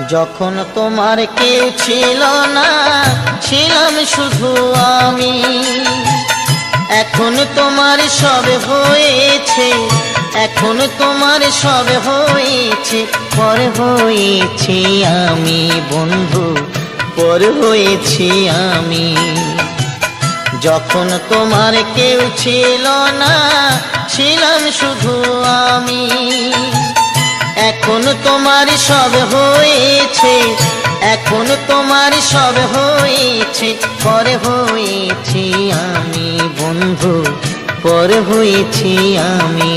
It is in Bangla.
যখন তোমার কেউ ছিল না, ছিলাম শুধু আমি। এখন তোমার সব হয়েছে, এখন তোমার সব হয়েছে, পর হয়েছি আমি বন্ধু, পর হয়েছি আমি। যখন তোমার কেউ ছিল না, ছিলাম শুধু আমি। এখন তোমার সব হয়েছে, এখন তোমার সব হয়েছে, পর হয়েছি আমি বন্ধু, পর হয়েছি আমি।